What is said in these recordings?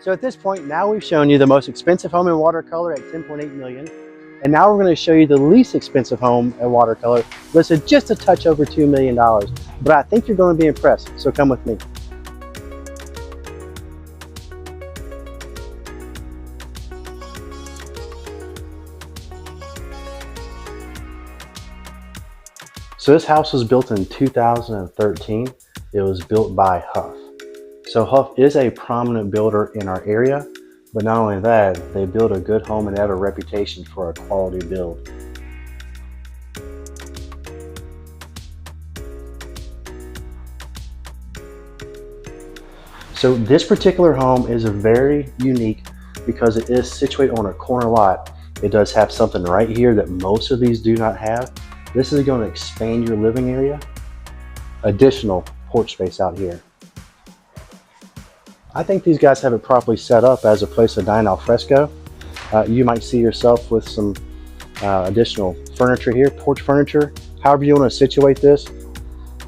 So at this point, now we've shown you the most expensive home in WaterColor at $10.8 million. And now we're going to show you the least expensive home at WaterColor, listed just a touch over $2 million. But I think you're going to be impressed, so come with me. So this house was built in 2013. It was built by Huff. So Huff is a prominent builder in our area, but not only that, they build a good home and they have a reputation for a quality build. So this particular home is very unique because it is situated on a corner lot. It does have something right here that most of these do not have. This is going to expand your living area. Additional porch space out here. I think these guys have it properly set up as a place to dine al fresco. You might see yourself with some additional furniture here, porch furniture, however you want to situate this.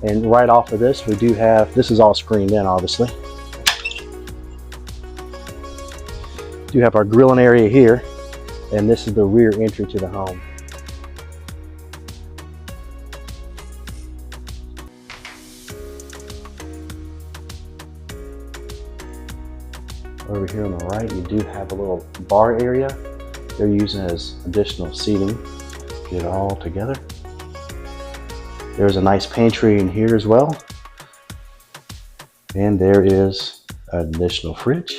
And right off of this, we do have, this is all screened in obviously. We do have our grilling area here, and this is the rear entry to the home. Over here on the right, you do have a little bar area they're using as additional seating. Get it all together. There's a nice pantry in here as well. And there is an additional fridge.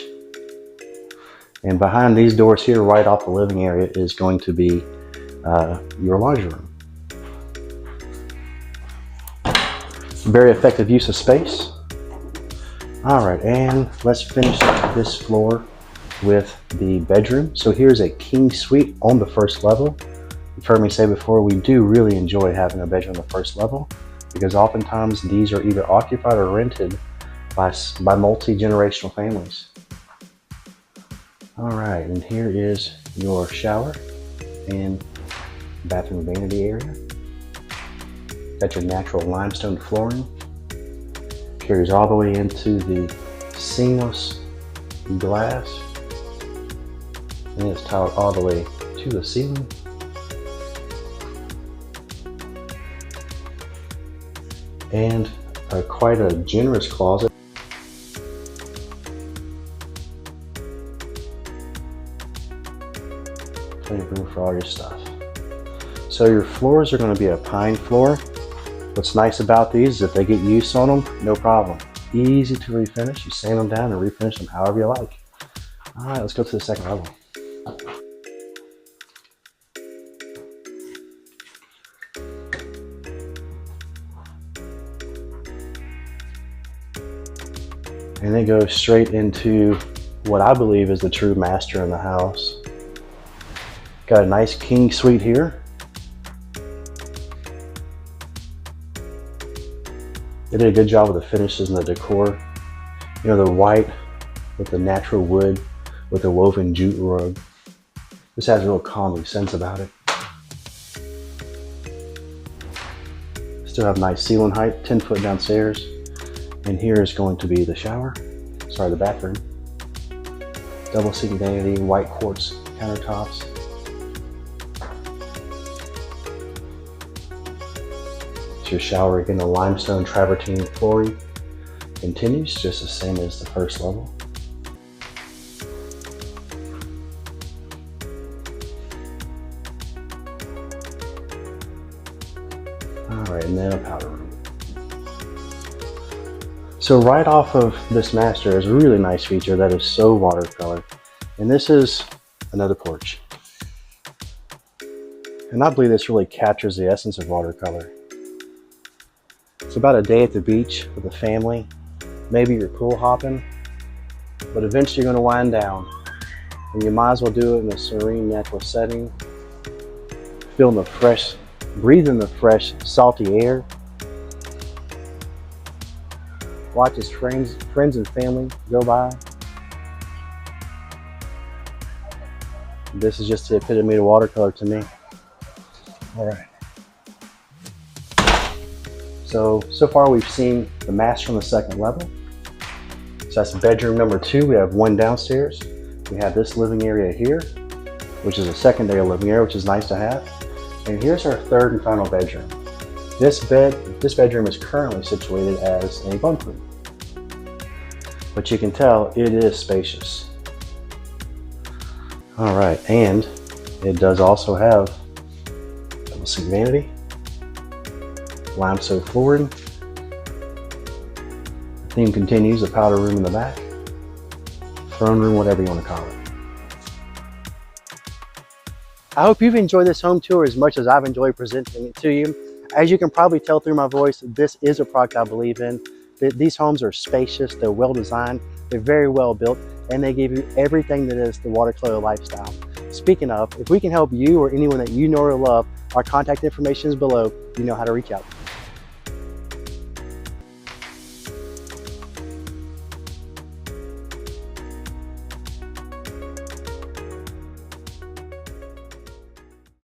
And behind these doors here, right off the living area, is going to be your laundry room. Very effective use of space. All right, and let's finish this floor with the bedroom. So here's a king suite on the first level. You've heard me say before, we do really enjoy having a bedroom on the first level because oftentimes these are either occupied or rented by multi-generational families. All right, and here is your shower and bathroom vanity area. Got your natural limestone flooring. Carries all the way into the seamless glass, and it's tiled all the way to the ceiling. And quite a generous closet. Plenty of room for all your stuff. So your floors are going to be a pine floor. What's nice about these is if they get use on them, no problem. Easy to refinish. You sand them down and refinish them however you like. All right, let's go to the second level. And it goes straight into what I believe is the true master in the house. Got a nice king suite here. They did a good job with the finishes and the decor. You know, the white with the natural wood with the woven jute rug. This has a real calming sense about it. Still have nice ceiling height, 10 foot downstairs. And here is going to be the shower, sorry, the bathroom. Double seating vanity, white quartz countertops. Your shower, again, the limestone travertine flooring continues just the same as the first level. All right, and then a powder room. So right off of this master is a really nice feature that is so watercolor, and this is another porch. And I believe this really captures the essence of watercolor. It's about a day at the beach with a family. Maybe you're pool hopping, but eventually you're going to wind down. And you might as well do it in a serene, natural setting. Feeling the fresh, breathing the fresh, salty air. Watch as friends and family go by. This is just the epitome of watercolor to me. All right. So far we've seen the master on the second level. So that's bedroom number 2. We have one downstairs. We have this living area here, which is a secondary living area, which is nice to have. And here's our third and final bedroom. This bedroom is currently situated as a bunk room, but you can tell it is spacious. All right, and it does also have double sink vanity, limestone flooring. The theme continues, the powder room in the back, throne room, whatever you want to call it. I hope you've enjoyed this home tour as much as I've enjoyed presenting it to you. As you can probably tell through my voice, this is a product I believe in. These homes are spacious, they're well designed, they're very well built, and they give you everything that is the WaterColor lifestyle. Speaking of, if we can help you or anyone that you know or love, our contact information is below. You know how to reach out.